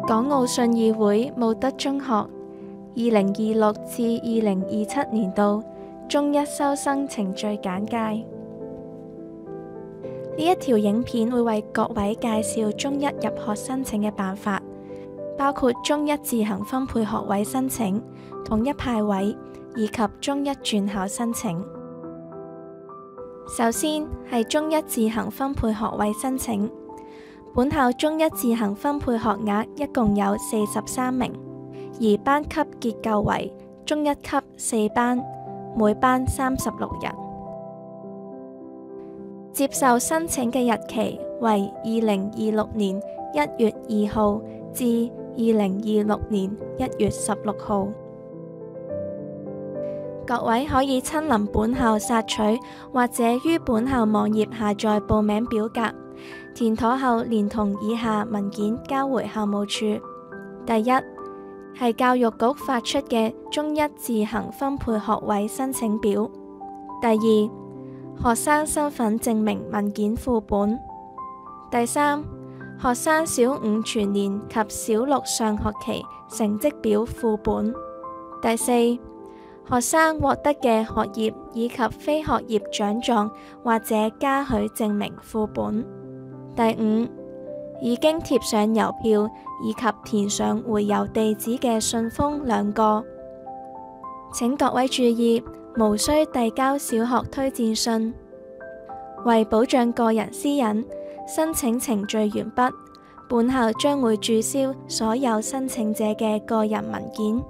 港澳信義會慕德中學2026至2027年度中一收生程序簡介。呢一條影片會為各位介紹中一入學申請嘅辦法，包括中一自行分配學位申請、統一派位以及中一轉校申請。首先係中一自行分配學位申請，本校中一自行分配學額一共有43名，而班級結構為中一級4班，每班36人。接受申請嘅日期為2026年1月2號至2026年1月16號。各位可以親臨本校索取，或者於本校網頁下載報名表格，填妥後連同以下文件交回校務處。第一係教育局發出嘅中一自行分配學位申請表。第二，學生身份證明文件副本。第三，學生小五全年及小六上學期成績表副本。第四，學生獲得嘅學業以及非學業獎狀或者嘉許證明副本。第五，已經貼上郵票以及填上回郵地址嘅信封2個。請各位注意，無需遞交小學推薦信。為保障個人私隱，申請程序完畢，本校將會註銷所有申請者嘅個人文件。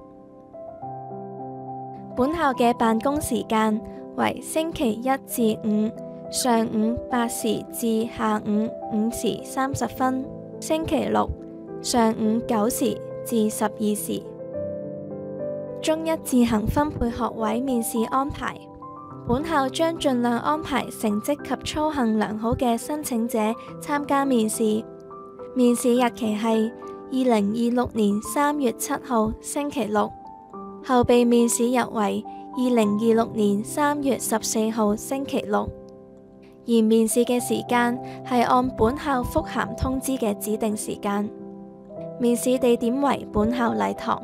本校嘅辦公時間為星期一至五上午8時至下午5時30分，星期六上午9時至12時。中一自行分配學位面試安排，本校將盡量安排成績及操行良好嘅申請者參加面試。面試日期係2026年3月7號星期六。後備面試日為2026年3月14號星期六，而面試嘅時間係按本校覆函通知嘅指定時間。面試地點為本校禮堂。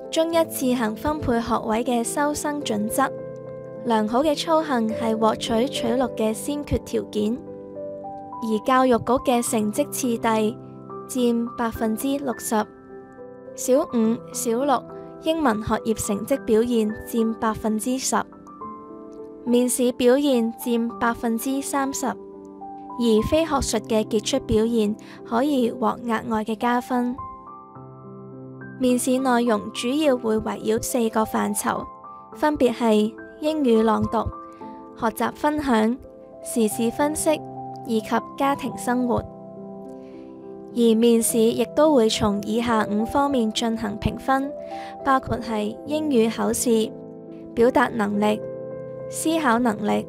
中一自行分配學位嘅收生準則，良好嘅操行係獲取取錄嘅先決條件，而教育局嘅成績次第佔60%。小五、小六英文學業成績表現佔10%，面試表現佔30%，而非學術嘅傑出表現可以獲額外嘅加分。面試內容主要會圍繞4個範疇，分別係英語朗讀、學習分享、時事分析以及家庭生活。而面試亦都會從以下5方面進行評分，包括係英語口試、表達能力、思考能力、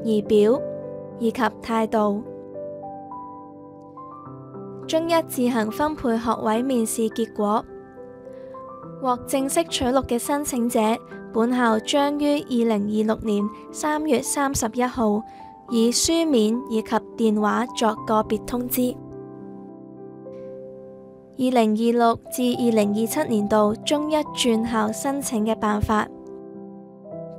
儀表以及態度。中一自行分配學位面試結果，獲正式取錄嘅申請者，本校將於2026年3月31號以書面以及電話作個別通知。2026至2027年度中一轉校申請嘅辦法，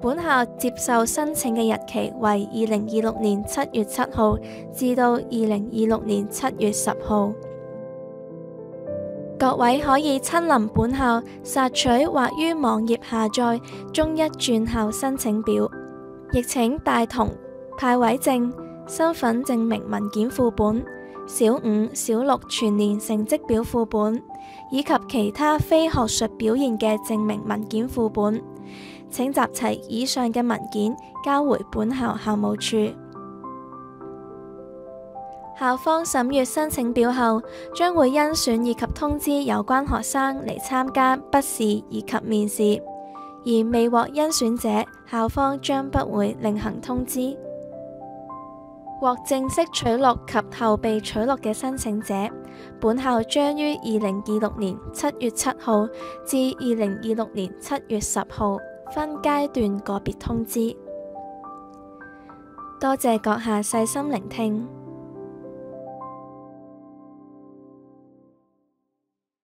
本校接受申請嘅日期為2026年7月7號至到2026年7月10號。各位可以親臨本校索取或於網頁下載中一轉校申請表，亦請帶同派位證、身份證明文件副本、小五、小六全年成績表副本以及其他非學術表現嘅證明文件副本，請集齊以上嘅文件交回本校校務處。校方審閱申請表後，將會甄選以及通知有關學生嚟參加筆試以及面試，而未獲甄選者，校方將不會另行通知。獲正式取錄及後備取錄嘅申請者，本校將於2026年7月7號至2026年7月10號分階段個別通知。多謝閣下細心聆聽。